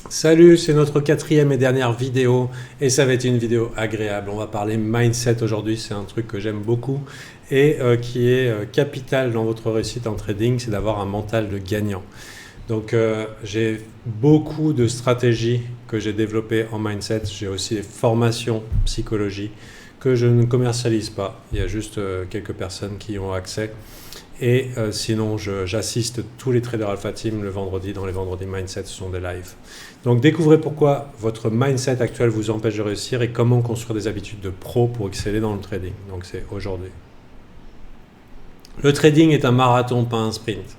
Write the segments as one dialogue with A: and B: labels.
A: Salut, c'est notre quatrième et dernière vidéo et ça va être une vidéo agréable. On va parler mindset aujourd'hui, c'est un truc que j'aime beaucoup et qui est capital dans votre réussite en trading, c'est d'avoir un mental de gagnant. Donc j'ai beaucoup de stratégies que j'ai développées en mindset, j'ai aussi des formations psychologie que je ne commercialise pas, il y a juste quelques personnes qui y ont accès. Et sinon, j'assiste tous les traders Alpha Team le vendredi. Dans les vendredis mindset, ce sont des lives. Donc découvrez pourquoi votre mindset actuel vous empêche de réussir et comment construire des habitudes de pro pour exceller dans le trading. Donc c'est aujourd'hui. Le trading est un marathon, pas un sprint.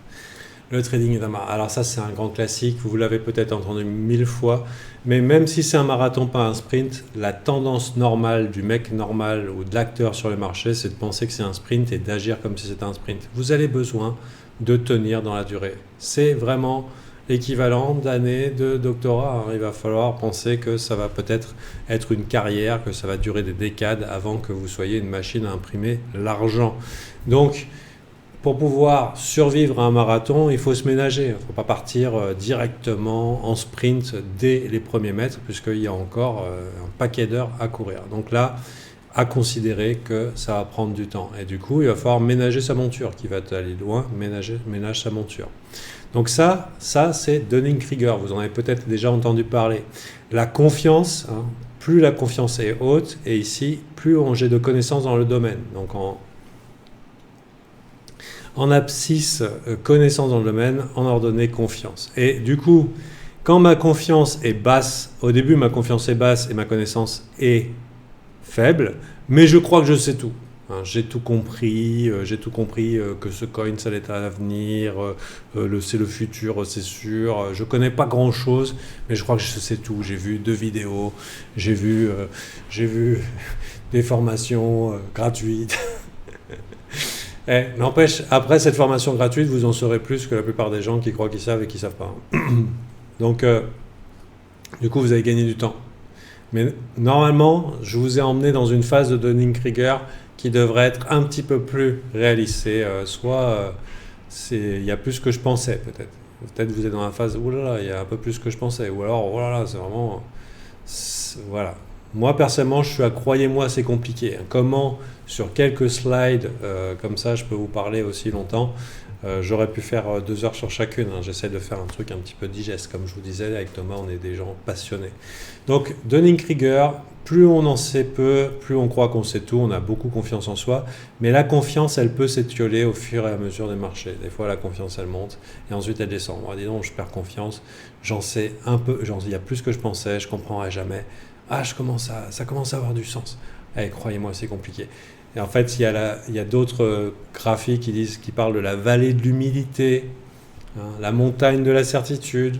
A: Le trading est un marathon. Alors ça, c'est un grand classique. Vous l'avez peut-être entendu 1000 fois. Mais même si c'est un marathon, pas un sprint, la tendance normale du mec normal ou de l'acteur sur le marché, c'est de penser que c'est un sprint et d'agir comme si c'était un sprint. Vous avez besoin de tenir dans la durée. C'est vraiment l'équivalent d'années de doctorat. Il va falloir penser que ça va peut-être être une carrière, que ça va durer des décades avant que vous soyez une machine à imprimer l'argent. Donc, pour pouvoir survivre à un marathon, il faut se ménager. Il ne faut pas partir directement en sprint dès les premiers mètres, puisqu'il y a encore un paquet d'heures à courir. Donc là, à considérer que ça va prendre du temps. Et du coup, il va falloir ménager sa monture, qui va aller loin, ménage sa monture. Donc ça c'est Dunning-Kruger. Vous en avez peut-être déjà entendu parler. La confiance, plus la confiance est haute, et ici, plus j'ai de connaissances dans le domaine. Donc en abscisse, connaissance dans le domaine, en ordonnée, confiance. Et du coup, quand ma confiance est basse, au début ma confiance est basse et ma connaissance est faible, mais je crois que je sais tout. J'ai tout compris que ce coin ça allait être à l'avenir, c'est le futur, c'est sûr. Je connais pas grand chose, mais je crois que je sais tout. J'ai vu 2 vidéos, j'ai vu des formations gratuites. N'empêche, après cette formation gratuite, vous en saurez plus que la plupart des gens qui croient qu'ils savent et qui ne savent pas. Donc, du coup, vous avez gagné du temps. Mais normalement, je vous ai emmené dans une phase de Dunning-Kruger qui devrait être un petit peu plus réaliste. Il y a plus que je pensais, peut-être. Peut-être vous êtes dans la phase, oulala, il y a un peu plus que je pensais. Ou alors, oh là là, c'est vraiment... Voilà. Moi, personnellement, croyez-moi, c'est compliqué. Comment, sur quelques slides, comme ça, je peux vous parler aussi longtemps. J'aurais pu faire 2 heures sur chacune. J'essaie de faire un truc un petit peu digeste. Comme je vous disais, avec Thomas, on est des gens passionnés. Donc, Dunning-Kruger, plus on en sait peu, plus on croit qu'on sait tout. On a beaucoup confiance en soi. Mais la confiance, elle peut s'étioler au fur et à mesure des marchés. Des fois, la confiance, elle monte et ensuite, elle descend. Moi, dis donc, je perds confiance. J'en sais un peu. Il y a plus que je pensais. Je comprendrai jamais. Ça commence à avoir du sens. Croyez-moi, c'est compliqué. Et en fait, il y a d'autres graphiques qui parlent de la vallée de l'humilité, la montagne de la certitude.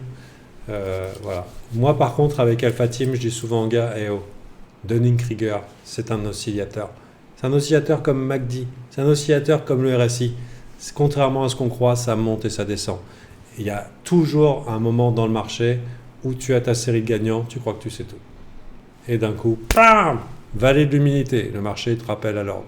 A: Voilà. Moi, par contre, avec Alpha Team, je dis souvent aux gars, Dunning-Kruger, c'est un oscillateur. C'est un oscillateur comme MACD. C'est un oscillateur comme le RSI. Contrairement à ce qu'on croit, ça monte et ça descend. Il y a toujours un moment dans le marché où tu as ta série de gagnants, tu crois que tu sais tout. Et d'un coup, bam, vallée de l'humilité, le marché te rappelle à l'ordre.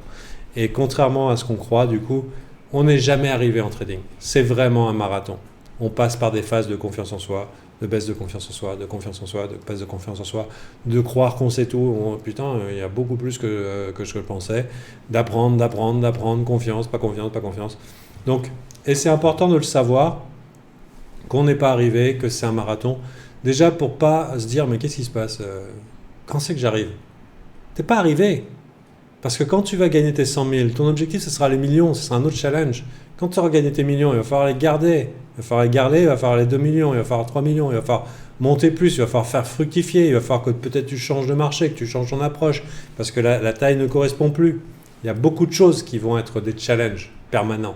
A: Et contrairement à ce qu'on croit, du coup, on n'est jamais arrivé en trading. C'est vraiment un marathon. On passe par des phases de confiance en soi, de baisse de confiance en soi, de confiance en soi, de baisse de confiance en soi, de croire qu'on sait tout. Putain, il y a beaucoup plus que je le pensais. D'apprendre, confiance, pas confiance, pas confiance. Donc, et c'est important de le savoir, qu'on n'est pas arrivé, que c'est un marathon. Déjà pour pas se dire, mais qu'est-ce qui se passe quand c'est que j'arrive? T'es pas arrivé. Parce que quand tu vas gagner tes 100 000, ton objectif, ce sera les millions, ce sera un autre challenge. Quand tu auras gagné tes millions, il va falloir les garder. Il va falloir les 2 millions, il va falloir 3 millions, il va falloir monter plus, il va falloir faire fructifier, il va falloir que peut-être tu changes de marché, que tu changes ton approche, parce que la taille ne correspond plus. Il y a beaucoup de choses qui vont être des challenges permanents.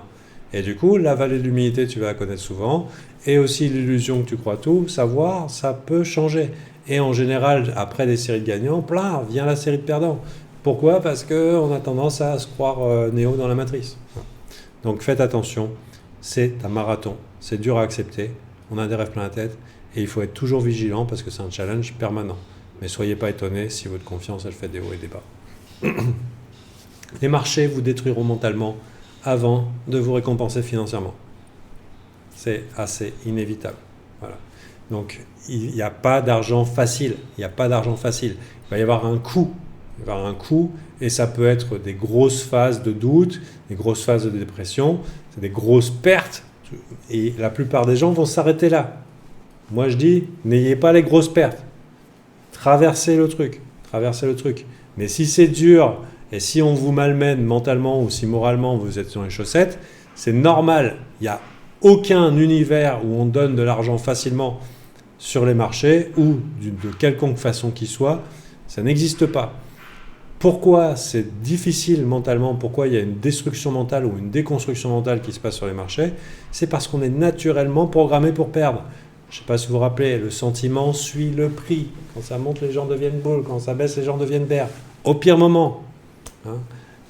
A: Et du coup, la vallée de l'humilité, tu vas la connaître souvent. Et aussi l'illusion que tu crois tout, savoir, ça peut changer. Et en général, après des séries de gagnants, vient la série de perdants. Pourquoi? Parce qu'on a tendance à se croire Néo dans la matrice. Donc faites attention, c'est un marathon, c'est dur à accepter, on a des rêves plein la tête, et il faut être toujours vigilant parce que c'est un challenge permanent. Mais soyez pas étonnés si votre confiance, elle fait des hauts et des bas. Les marchés vous détruiront mentalement avant de vous récompenser financièrement. C'est assez inévitable. Voilà. Donc, il n'y a pas d'argent facile. Il n'y a pas d'argent facile. Il va y avoir un coût. Il va y avoir un coût, et ça peut être des grosses phases de doute, des grosses phases de dépression, c'est des grosses pertes. Et la plupart des gens vont s'arrêter là. Moi, je dis, n'ayez pas les grosses pertes. Traversez le truc. Traversez le truc. Mais si c'est dur, et si on vous malmène mentalement, ou si moralement vous êtes sur les chaussettes, c'est normal. Il n'y a aucun univers où on donne de l'argent facilement sur les marchés, ou de quelconque façon qu'il soit. Ça n'existe pas. Pourquoi c'est difficile mentalement, pourquoi il y a une destruction mentale ou une déconstruction mentale qui se passe sur les marchés? C'est parce qu'on est naturellement programmé pour perdre. Je ne sais pas si vous vous rappelez, le sentiment suit le prix. Quand ça monte, les gens deviennent bulles. Quand ça baisse, les gens deviennent bears. Au pire moment. Hein,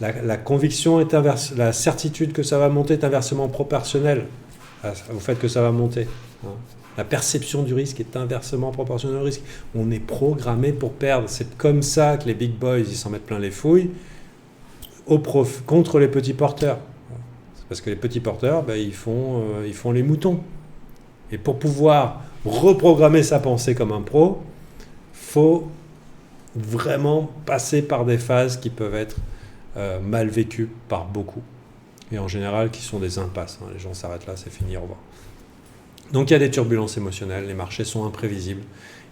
A: la conviction est inverse. La certitude que ça va monter est inversement proportionnelle au fait que ça va monter. Hein. La perception du risque est inversement proportionnelle au risque. On est programmé pour perdre. C'est comme ça que les big boys ils s'en mettent plein les fouilles contre les petits porteurs. C'est parce que les petits porteurs, ils font les moutons. Et pour pouvoir reprogrammer sa pensée comme un pro, faut vraiment passer par des phases qui peuvent être mal vécues par beaucoup. Et en général, qui sont des impasses. Hein. Les gens s'arrêtent là, c'est fini, au revoir. Donc il y a des turbulences émotionnelles, les marchés sont imprévisibles,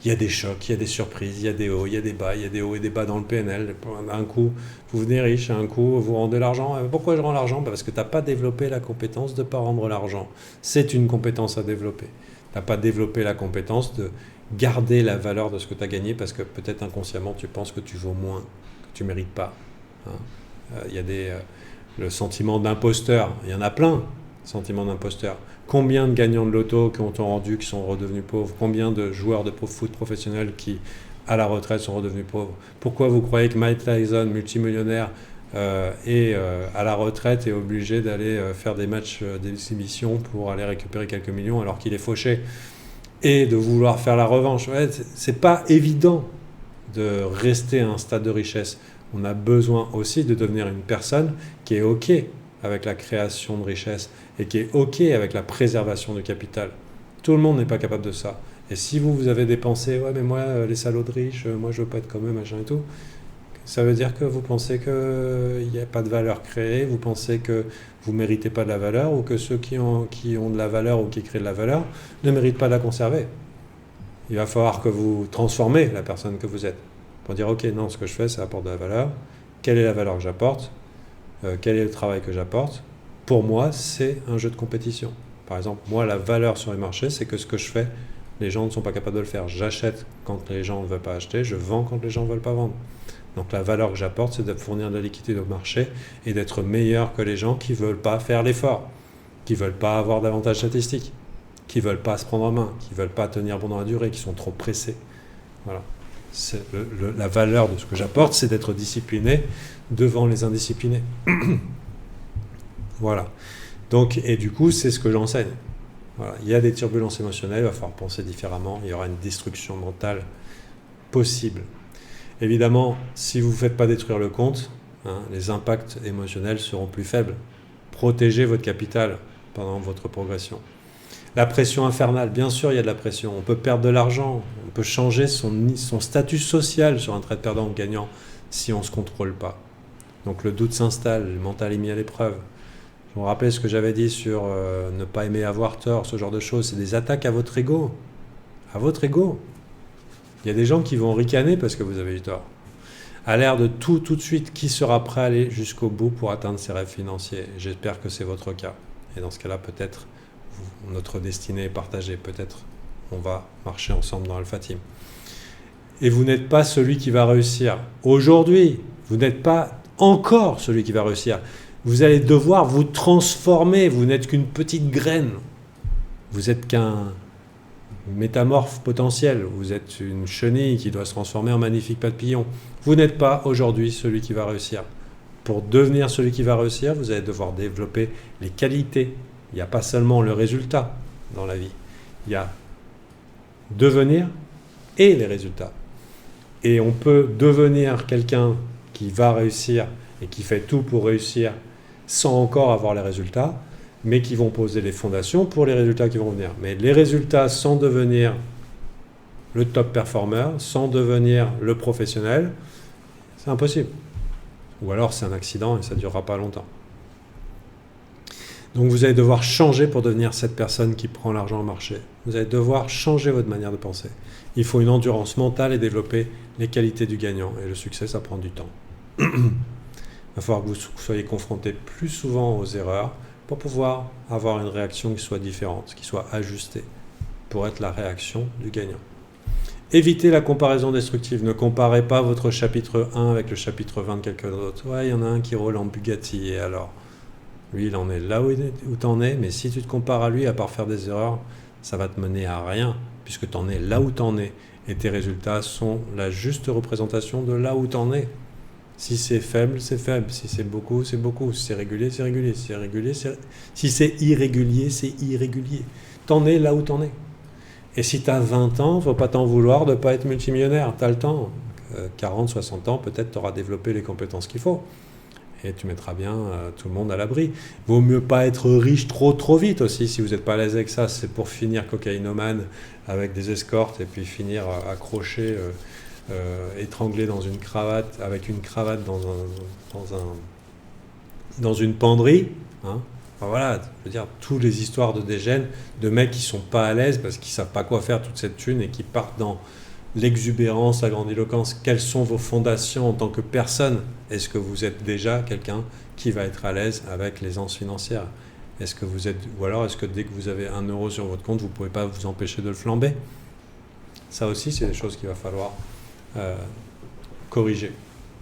A: il y a des chocs, il y a des surprises, il y a des hauts, il y a des bas, il y a des hauts et des bas dans le PNL. Un coup, vous venez riche, un coup, vous rendez l'argent. Pourquoi je rends l'argent? Parce que tu n'as pas développé la compétence de ne pas rendre l'argent. C'est une compétence à développer. Tu n'as pas développé la compétence de garder la valeur de ce que tu as gagné parce que peut-être inconsciemment tu penses que tu vaux moins, que tu ne mérites pas. Hein. Il y a le sentiment d'imposteur, il y en a plein, sentiment d'imposteur. Combien de gagnants de loto qui ont rendu, qui sont redevenus pauvres? Combien de joueurs de foot professionnels qui, à la retraite, sont redevenus pauvres? Pourquoi vous croyez que Mike Tyson, multimillionnaire, à la retraite, est obligé d'aller faire des matchs d'exhibition pour aller récupérer quelques millions alors qu'il est fauché et de vouloir faire la revanche? C'est pas évident de rester à un stade de richesse. On a besoin aussi de devenir une personne qui est OK avec la création de richesse et qui est OK avec la préservation du capital. Tout le monde n'est pas capable de ça. Et si vous avez des pensées, ouais mais moi les salauds de riches, moi je veux pas être comme eux, machin et tout, ça veut dire que vous pensez qu'il n'y a pas de valeur créée, vous pensez que vous ne méritez pas de la valeur, ou que ceux qui ont de la valeur ou qui créent de la valeur ne méritent pas de la conserver. Il va falloir que vous transformez la personne que vous êtes pour dire ok, non, ce que je fais ça apporte de la valeur, quelle est la valeur que j'apporte, quel est le travail que j'apporte. Pour moi, c'est un jeu de compétition. Par exemple, moi, la valeur sur les marchés, c'est que ce que je fais, les gens ne sont pas capables de le faire. J'achète quand les gens ne veulent pas acheter, je vends quand les gens ne veulent pas vendre. Donc la valeur que j'apporte, c'est de fournir de la liquidité au marché et d'être meilleur que les gens qui ne veulent pas faire l'effort, qui ne veulent pas avoir d'avantages statistiques, qui ne veulent pas se prendre en main, qui ne veulent pas tenir bon dans la durée, qui sont trop pressés. Voilà. La valeur de ce que j'apporte, c'est d'être discipliné devant les indisciplinés. Voilà. Donc, et du coup, c'est ce que j'enseigne. Voilà. Il y a des turbulences émotionnelles, il va falloir penser différemment, il y aura une destruction mentale possible. Évidemment, si vous ne faites pas détruire le compte, les impacts émotionnels seront plus faibles. Protégez votre capital pendant votre progression. La pression infernale, bien sûr, il y a de la pression. On peut perdre de l'argent, on peut changer son statut social sur un trade perdant ou gagnant si on ne se contrôle pas. Donc le doute s'installe, le mental est mis à l'épreuve. Je vous rappelle ce que j'avais dit sur ne pas aimer avoir tort, ce genre de choses. C'est des attaques à votre ego. À votre ego. Il y a des gens qui vont ricaner parce que vous avez eu tort. À l'ère de tout de suite, qui sera prêt à aller jusqu'au bout pour atteindre ses rêves financiers? J'espère que c'est votre cas. Et dans ce cas-là, peut-être notre destinée est partagée. Peut-être on va marcher ensemble dans Alpha Team. Et vous n'êtes pas celui qui va réussir. Aujourd'hui, vous n'êtes pas encore celui qui va réussir. Vous allez devoir vous transformer. Vous n'êtes qu'une petite graine. Vous êtes qu'un métamorphe potentiel. Vous êtes une chenille qui doit se transformer en magnifique papillon. Vous n'êtes pas aujourd'hui celui qui va réussir. Pour devenir celui qui va réussir, vous allez devoir développer les qualités. Il n'y a pas seulement le résultat dans la vie. Il y a devenir et les résultats. Et on peut devenir quelqu'un qui va réussir et qui fait tout pour réussir sans encore avoir les résultats, mais qui vont poser les fondations pour les résultats qui vont venir. Mais les résultats sans devenir le top performer sans devenir le professionnel, c'est impossible. Ou alors c'est un accident et ça ne durera pas longtemps. Donc vous allez devoir changer pour devenir cette personne qui prend l'argent au marché. Vous allez devoir changer votre manière de penser. Il faut une endurance mentale et développer les qualités du gagnant. Et le succès, ça prend du temps. Il va falloir que vous soyez confronté plus souvent aux erreurs pour pouvoir avoir une réaction qui soit différente, qui soit ajustée pour être la réaction du gagnant. Évitez la comparaison destructive. Ne comparez pas votre chapitre 1 avec le chapitre 20 de quelqu'un d'autre. Ouais, il y en a un qui roule en Bugatti et alors lui, il en est là où tu en es, mais si tu te compares à lui, à part faire des erreurs, ça va te mener à rien, puisque tu en es là où tu en es. Et tes résultats sont la juste représentation de là où tu en es. Si c'est faible, c'est faible. Si c'est beaucoup, c'est beaucoup. Si c'est régulier, c'est régulier. Si c'est régulier, si c'est irrégulier, c'est irrégulier. Tu en es là où tu en es. Et si tu as 20 ans, il ne faut pas t'en vouloir de ne pas être multimillionnaire. Tu as le temps. 40, 60 ans, peut-être tu auras développé les compétences qu'il faut. Et tu mettras bien tout le monde à l'abri. Vaut mieux pas être riche trop vite aussi, si vous n'êtes pas à l'aise avec ça. C'est pour finir cocaïnomane avec des escortes et puis finir accroché, étranglé dans une cravate, avec une cravate dans une penderie. Hein. Enfin, voilà, je veux dire, toutes les histoires de dégènes, de mecs qui sont pas à l'aise parce qu'ils savent pas quoi faire toute cette thune et qui partent dans l'exubérance, la grandiloquence. Quelles sont vos fondations en tant que personne? Est-ce que vous êtes déjà quelqu'un qui va être à l'aise avec l'aisance financière? Est-ce que vous êtes, ou alors est-ce que dès que vous avez 1 euro sur votre compte, vous ne pouvez pas vous empêcher de le flamber? Ça aussi, c'est des choses qu'il va falloir corriger,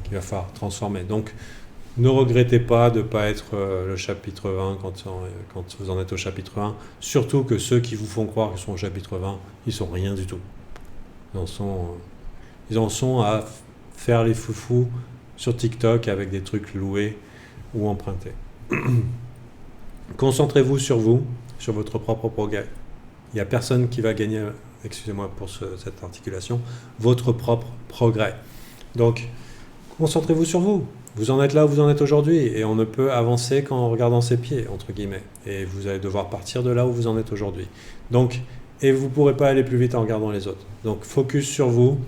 A: qu'il va falloir transformer. Donc, ne regrettez pas de ne pas être le chapitre 20 quand vous en êtes au chapitre 1. Surtout que ceux qui vous font croire qu'ils sont au chapitre 20, ils ne sont rien du tout. Ils en sont à faire les foufous sur TikTok avec des trucs loués ou empruntés. Concentrez-vous sur vous, sur votre propre progrès. Il n'y a personne qui va gagner, excusez-moi pour cette articulation, votre propre progrès. Donc, concentrez-vous sur vous. Vous en êtes là où vous en êtes aujourd'hui et on ne peut avancer qu'en regardant ses pieds, entre guillemets. Et vous allez devoir partir de là où vous en êtes aujourd'hui. Donc, et vous ne pourrez pas aller plus vite en regardant les autres. Donc, focus sur vous,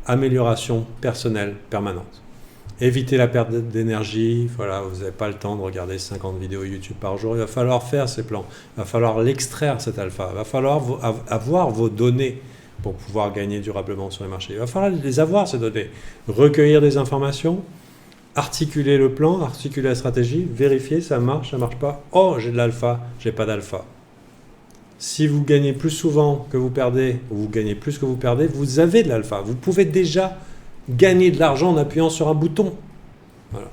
A: amélioration personnelle permanente. Évitez la perte d'énergie. Voilà, vous n'avez pas le temps de regarder 50 vidéos YouTube par jour. Il va falloir faire ces plans. Il va falloir l'extraire, cet alpha. Il va falloir avoir vos données pour pouvoir gagner durablement sur les marchés. Il va falloir les avoir, ces données. Recueillir des informations, articuler le plan, articuler la stratégie, vérifier, ça marche pas. Oh, j'ai de l'alpha, j'ai pas d'alpha. Si vous gagnez plus souvent que vous perdez, ou vous gagnez plus que vous perdez, vous avez de l'alpha. Vous pouvez déjà gagner de l'argent en appuyant sur un bouton. Voilà.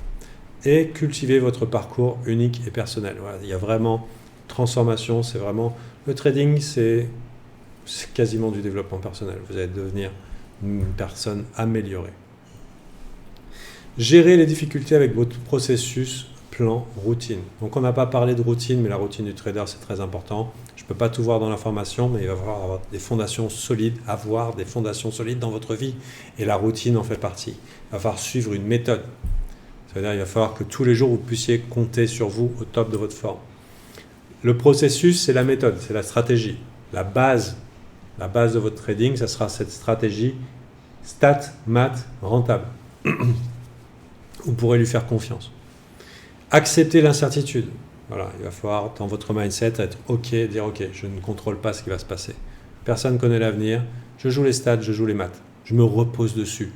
A: Et cultiver votre parcours unique et personnel. Voilà. Il y a vraiment transformation, c'est vraiment... Le trading, c'est quasiment du développement personnel. Vous allez devenir une personne améliorée. Gérez les difficultés avec votre processus, plan, routine. Donc on n'a pas parlé de routine, mais la routine du trader, c'est très important. Je ne peux pas tout voir dans l'information, mais il va falloir avoir des fondations solides, dans votre vie. Et la routine en fait partie. Il va falloir suivre une méthode. C'est-à-dire qu'il va falloir que tous les jours, vous puissiez compter sur vous au top de votre forme. Le processus, c'est la méthode, c'est la stratégie. La base de votre trading, ça sera cette stratégie stat, maths, rentable. Vous pourrez lui faire confiance. Acceptez l'incertitude. Voilà, il va falloir, dans votre mindset, être OK, dire OK, je ne contrôle pas ce qui va se passer. Personne ne connaît l'avenir. Je joue les stats, je joue les maths. Je me repose dessus.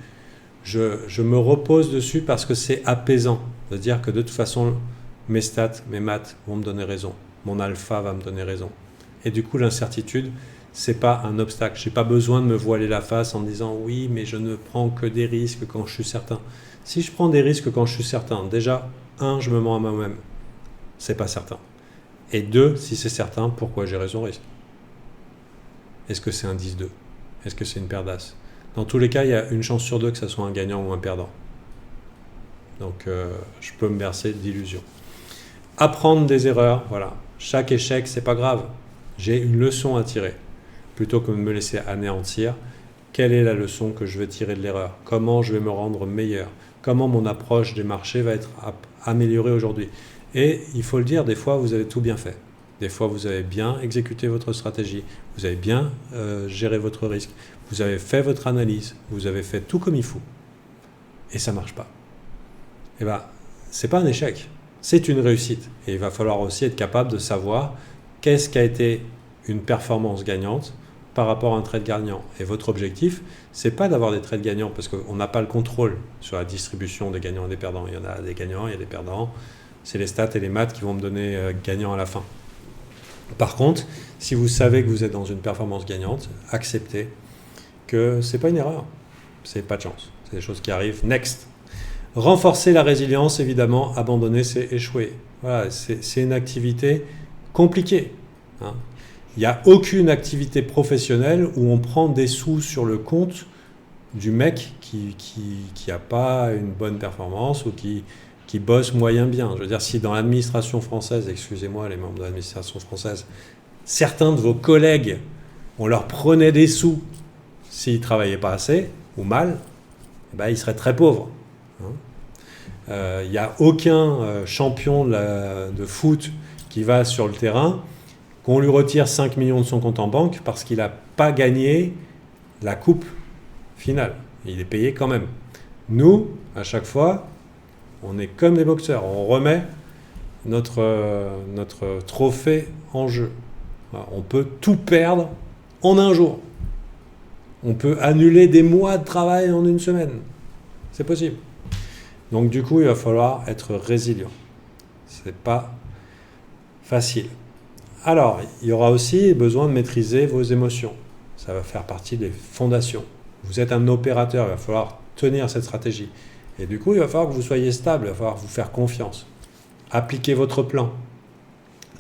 A: Je me repose dessus parce que c'est apaisant. De dire que de toute façon, mes stats, mes maths vont me donner raison. Mon alpha va me donner raison. Et du coup, l'incertitude, c'est pas un obstacle. Je n'ai pas besoin de me voiler la face en me disant oui, mais je ne prends que des risques quand je suis certain. Si je prends des risques quand je suis certain, déjà, 1, je me mens à moi-même. C'est pas certain. Et 2, si c'est certain, pourquoi j'ai raison risque? Est-ce que c'est un 10-2? Est-ce que c'est une paire d'as? Dans tous les cas, il y a une chance sur 2 que ça soit un gagnant ou un perdant. Donc, je peux me bercer d'illusions. Apprendre des erreurs, voilà. Chaque échec, c'est pas grave. J'ai une leçon à tirer. Plutôt que de me laisser anéantir, quelle est la leçon que je vais tirer de l'erreur? Comment je vais me rendre meilleur? Comment mon approche des marchés va être améliorée aujourd'hui? Et il faut le dire, des fois, vous avez tout bien fait. Des fois, vous avez bien exécuté votre stratégie, vous avez bien géré votre risque, vous avez fait votre analyse, vous avez fait tout comme il faut, et ça ne marche pas. Eh bien, ce n'est pas un échec, c'est une réussite. Et il va falloir aussi être capable de savoir qu'est-ce qui a été une performance gagnante par rapport à un trade gagnant. Et votre objectif, ce n'est pas d'avoir des trades gagnants, parce qu'on n'a pas le contrôle sur la distribution des gagnants et des perdants. Il y en a des gagnants, il y a des perdants. C'est les stats et les maths qui vont me donner gagnant à la fin. Par contre, si vous savez que vous êtes dans une performance gagnante, acceptez que ce n'est pas une erreur, c'est pas de chance, c'est des choses qui arrivent. Next. Renforcer la résilience, évidemment, abandonner, c'est échouer. Voilà, c'est une activité compliquée. Hein. Il n'y a aucune activité professionnelle où on prend des sous sur le compte du mec qui n'a pas une bonne performance ou qui bosse moyen bien. Je veux dire, si dans l'administration française, excusez-moi les membres de l'administration française, certains de vos collègues, on leur prenait des sous s'ils ne travaillaient pas assez ou mal, eh ben, ils seraient très pauvres. Il n'y a aucun champion de foot qui va sur le terrain, qu'on lui retire 5 millions de son compte en banque parce qu'il n'a pas gagné la coupe finale. Il est payé quand même. Nous, à chaque fois, on est comme des boxeurs. On remet notre trophée en jeu. On peut tout perdre en un jour. On peut annuler des mois de travail en une semaine. C'est possible. Donc du coup, il va falloir être résilient. C'est pas facile. Alors, il y aura aussi besoin de maîtriser vos émotions. Ça va faire partie des fondations. Vous êtes un opérateur, il va falloir tenir cette stratégie. Et du coup, il va falloir que vous soyez stable, il va falloir vous faire confiance. Appliquez votre plan.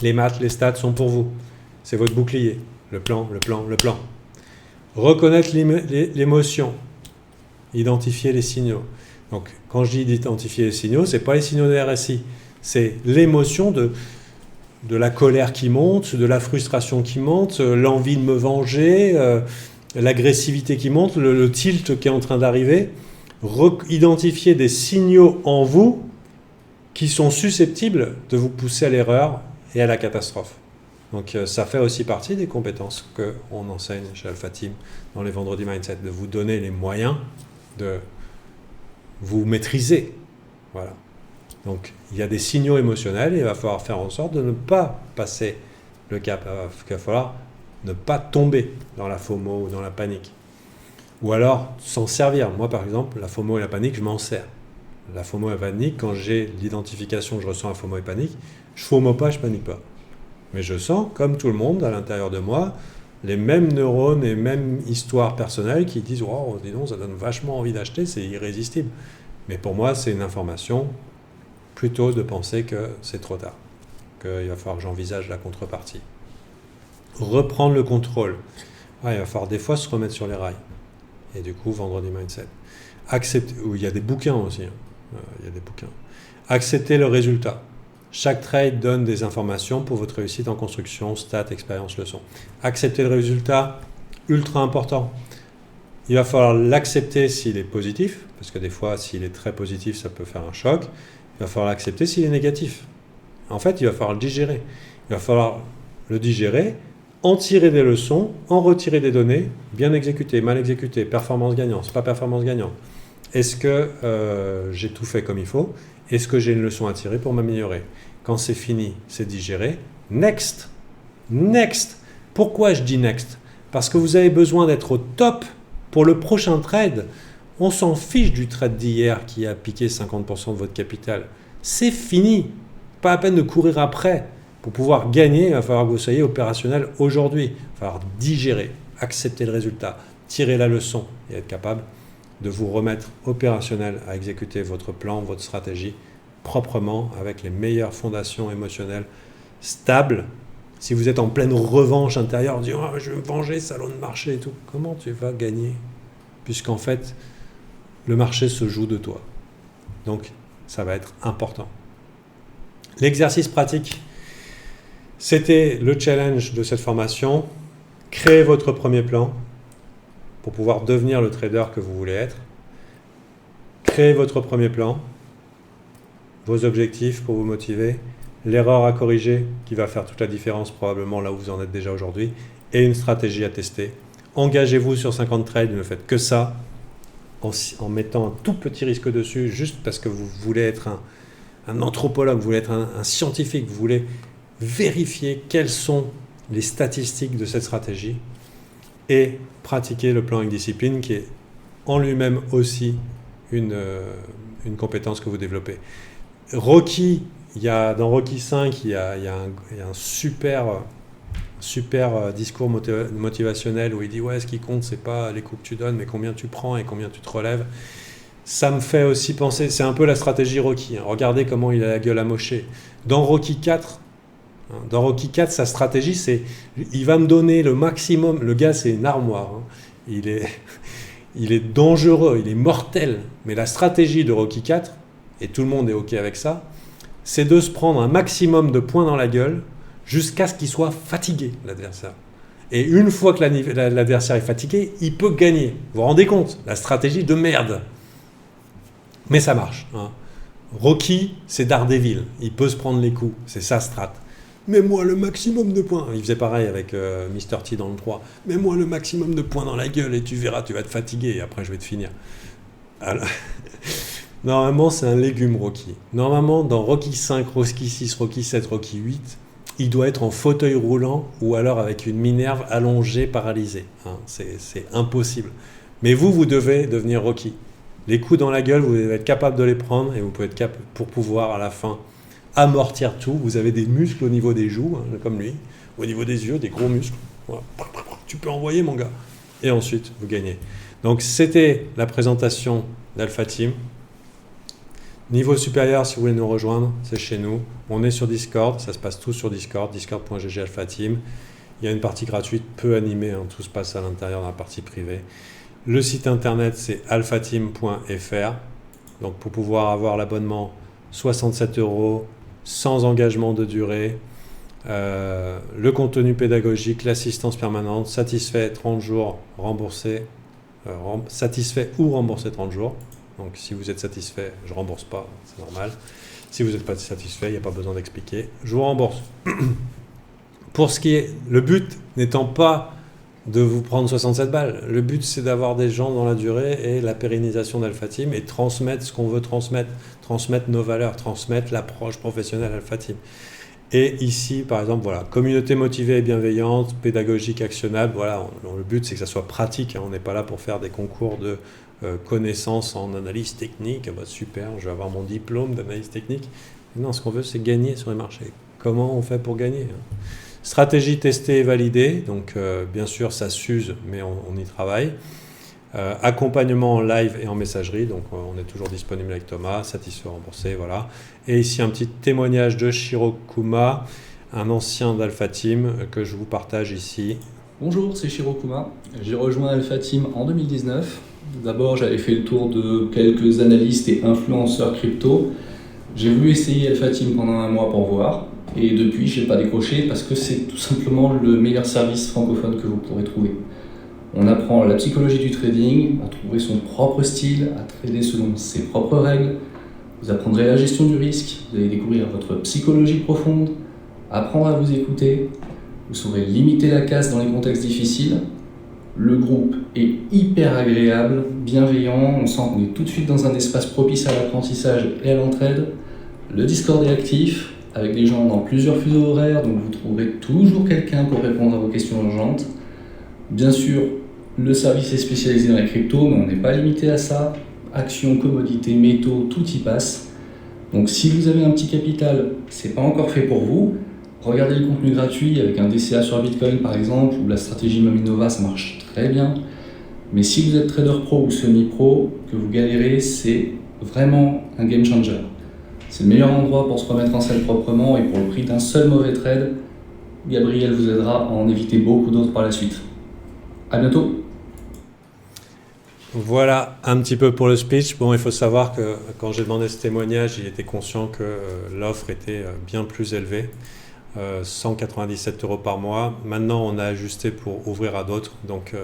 A: Les maths, les stats sont pour vous. C'est votre bouclier. Le plan, le plan, le plan. Reconnaître l'émotion. Identifier les signaux. Donc, quand je dis identifier les signaux, ce n'est pas les signaux de RSI. C'est l'émotion de la colère qui monte, de la frustration qui monte, l'envie de me venger, l'agressivité qui monte, le tilt qui est en train d'arriver. Identifier des signaux en vous qui sont susceptibles de vous pousser à l'erreur et à la catastrophe. Donc ça fait aussi partie des compétences qu'on enseigne chez Alpha Team dans les vendredis Mindset, de vous donner les moyens de vous maîtriser. Voilà. Donc il y a des signaux émotionnels et il va falloir faire en sorte de ne pas passer le cap. Il va falloir ne pas tomber dans la FOMO ou dans la panique. Ou alors s'en servir. Moi par exemple, la FOMO et la panique, je m'en sers. La FOMO et la panique, quand j'ai l'identification que je ressens à FOMO et panique, je FOMO pas, je panique pas. Mais je sens, comme tout le monde, à l'intérieur de moi, les mêmes neurones et mêmes histoires personnelles qui disent « Wow, dis donc, ça donne vachement envie d'acheter, c'est irrésistible. » Mais pour moi, c'est une information plutôt de penser que c'est trop tard, qu'il va falloir que j'envisage la contrepartie. Reprendre le contrôle. Il va falloir des fois se remettre sur les rails. Et du coup, vendredi Mindset. Il y a des bouquins aussi. Il y a des bouquins. Accepter le résultat. Chaque trade donne des informations pour votre réussite en construction, stats, expérience, leçon. Accepter le résultat, ultra important. Il va falloir l'accepter s'il est positif, parce que des fois, s'il est très positif, ça peut faire un choc. Il va falloir l'accepter s'il est négatif. En fait, il va falloir le digérer. Il va falloir le digérer, en tirer des leçons, en retirer des données, bien exécuté, mal exécuté, performance gagnante, pas performance gagnante. Est-ce que j'ai tout fait comme il faut ? Est-ce que j'ai une leçon à tirer pour m'améliorer ? Quand c'est fini, c'est digéré. Next. Next. Pourquoi je dis next ? Parce que vous avez besoin d'être au top pour le prochain trade. On s'en fiche du trade d'hier qui a piqué 50% de votre capital. C'est fini. Pas la peine de courir après. Pour pouvoir gagner, il va falloir que vous soyez opérationnel aujourd'hui. Il va falloir digérer, accepter le résultat, tirer la leçon et être capable de vous remettre opérationnel à exécuter votre plan, votre stratégie proprement avec les meilleures fondations émotionnelles stables. Si vous êtes en pleine revanche intérieure, vous dites oh, je vais me venger, salon de marché et tout. Comment tu vas gagner ? Puisqu'en fait, le marché se joue de toi. Donc, ça va être important. L'exercice pratique, c'était le challenge de cette formation. Créez votre premier plan pour pouvoir devenir le trader que vous voulez être. Créez votre premier plan, vos objectifs pour vous motiver, l'erreur à corriger qui va faire toute la différence probablement là où vous en êtes déjà aujourd'hui, et une stratégie à tester. Engagez-vous sur 50 trades, ne faites que ça, en mettant un tout petit risque dessus, juste parce que vous voulez être un anthropologue, vous voulez être un scientifique, vous voulez vérifier quelles sont les statistiques de cette stratégie, et pratiquer le plan avec discipline, qui est en lui-même aussi une compétence que vous développez. Rocky, dans Rocky 5, il y a un super discours motivationnel où il dit ouais, ce qui compte c'est pas les coups que tu donnes mais combien tu prends et combien tu te relèves. Ça me fait aussi penser, c'est un peu la stratégie Rocky, hein. Regardez comment il a la gueule amochée. Dans Rocky 4, sa stratégie c'est il va me donner le maximum. Le gars c'est une armoire, hein. Il est dangereux, il est mortel, mais la stratégie de Rocky 4, et tout le monde est ok avec ça, c'est de se prendre un maximum de points dans la gueule jusqu'à ce qu'il soit fatigué, l'adversaire. Et une fois que l'adversaire est fatigué, il peut gagner. Vous vous rendez compte? La stratégie de merde. Mais ça marche, hein. Rocky, c'est Daredevil. Il peut se prendre les coups. C'est sa strat. Mets-moi le maximum de points. Il faisait pareil avec Mr. T dans le 3. Mets-moi le maximum de points dans la gueule et tu verras, tu vas te fatiguer et après je vais te finir. Alors, normalement, c'est un légume Rocky. Normalement, dans Rocky 5, Rocky 6, Rocky 7, Rocky 8, il doit être en fauteuil roulant ou alors avec une Minerve allongée, paralysée, hein. C'est impossible. Mais vous devez devenir Rocky. Les coups dans la gueule, vous devez être capable de les prendre et vous pouvez être pour pouvoir à la fin amortir tout. Vous avez des muscles au niveau des joues, hein, comme lui, au niveau des yeux, des gros muscles. Voilà. Tu peux envoyer, mon gars. Et ensuite, vous gagnez. Donc, c'était la présentation d'Alpha Team. Niveau supérieur, si vous voulez nous rejoindre, c'est chez nous. On est sur Discord, ça se passe tout sur Discord, discord.gg Alpha Team. Il y a une partie gratuite, peu animée, hein, tout se passe à l'intérieur de la partie privée. Le site internet, c'est alphateam.fr. Donc, pour pouvoir avoir l'abonnement, 67 €, sans engagement de durée, le contenu pédagogique, l'assistance permanente, satisfait 30 jours, remboursé, satisfait ou remboursé 30 jours. Donc si vous êtes satisfait, je ne rembourse pas, c'est normal. Si vous n'êtes pas satisfait, il n'y a pas besoin d'expliquer, je vous rembourse. Pour ce qui est, le but n'étant pas de vous prendre 67 balles, le but c'est d'avoir des gens dans la durée et la pérennisation d'Alpha Team et transmettre ce qu'on veut transmettre nos valeurs, transmettre l'approche professionnelle Alpha Team. Et ici, par exemple, voilà, communauté motivée et bienveillante, pédagogique, actionnable, voilà, le but c'est que ça soit pratique, hein. On n'est pas là pour faire des concours de connaissances en analyse technique. Bah, super, je vais avoir mon diplôme d'analyse technique. Non, ce qu'on veut, c'est gagner sur les marchés. Comment on fait pour gagner, hein? Stratégie testée et validée. Donc, bien sûr, ça s'use, mais on y travaille. Accompagnement en live et en messagerie. Donc, on est toujours disponible avec Thomas, satisfait, remboursé, voilà. Et ici, un petit témoignage de Shirokuma, un ancien d'Alpha Team que je vous partage ici.
B: Bonjour, c'est Shirokuma. J'ai rejoint Alpha Team en 2019. D'abord, j'avais fait le tour de quelques analystes et influenceurs crypto. J'ai voulu essayer Alpha Team pendant un mois pour voir. Et depuis, je n'ai pas décroché parce que c'est tout simplement le meilleur service francophone que vous pourrez trouver. On apprend la psychologie du trading, à trouver son propre style, à trader selon ses propres règles. Vous apprendrez la gestion du risque, vous allez découvrir votre psychologie profonde, apprendre à vous écouter. Vous saurez limiter la casse dans les contextes difficiles. Le groupe est hyper agréable, bienveillant, on sent qu'on est tout de suite dans un espace propice à l'apprentissage et à l'entraide. Le Discord est actif, avec des gens dans plusieurs fuseaux horaires, donc vous trouverez toujours quelqu'un pour répondre à vos questions urgentes. Bien sûr, le service est spécialisé dans la crypto, mais on n'est pas limité à ça. Actions, commodités, métaux, tout y passe. Donc si vous avez un petit capital, c'est pas encore fait pour vous. Regardez le contenu gratuit avec un DCA sur Bitcoin par exemple, ou la stratégie Maminova, ça marche très bien. Mais si vous êtes trader pro ou semi-pro, que vous galérez, c'est vraiment un game changer. C'est le meilleur endroit pour se remettre en selle proprement et pour le prix d'un seul mauvais trade, Gabriel vous aidera à en éviter beaucoup d'autres par la suite. À bientôt.
A: Voilà un petit peu pour le speech. Bon, il faut savoir que quand j'ai demandé ce témoignage, il était conscient que l'offre était bien plus élevée. 197 € par mois. Maintenant, on a ajusté pour ouvrir à d'autres. Donc,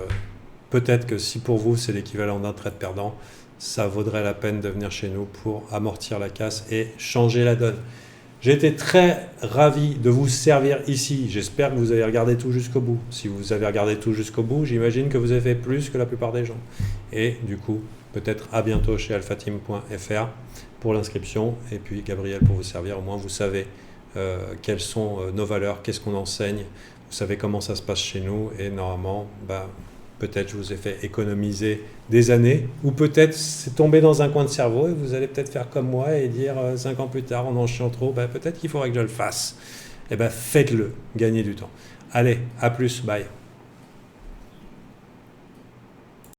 A: peut-être que si pour vous, c'est l'équivalent d'un trade perdant, ça vaudrait la peine de venir chez nous pour amortir la casse et changer la donne. J'ai été très ravi de vous servir ici. J'espère que vous avez regardé tout jusqu'au bout. Si vous avez regardé tout jusqu'au bout, j'imagine que vous avez fait plus que la plupart des gens. Et du coup, peut-être à bientôt chez alphateam.fr pour l'inscription. Et puis Gabriel pour vous servir. Au moins, vous savez quelles sont nos valeurs, qu'est-ce qu'on enseigne. Vous savez comment ça se passe chez nous. Et normalement, peut-être je vous ai fait économiser des années, ou peut-être c'est tombé dans un coin de cerveau et vous allez peut-être faire comme moi et dire 5 ans plus tard en chiant trop, peut-être qu'il faudrait que je le fasse. Faites-le, gagnez du temps. Allez, à plus, bye.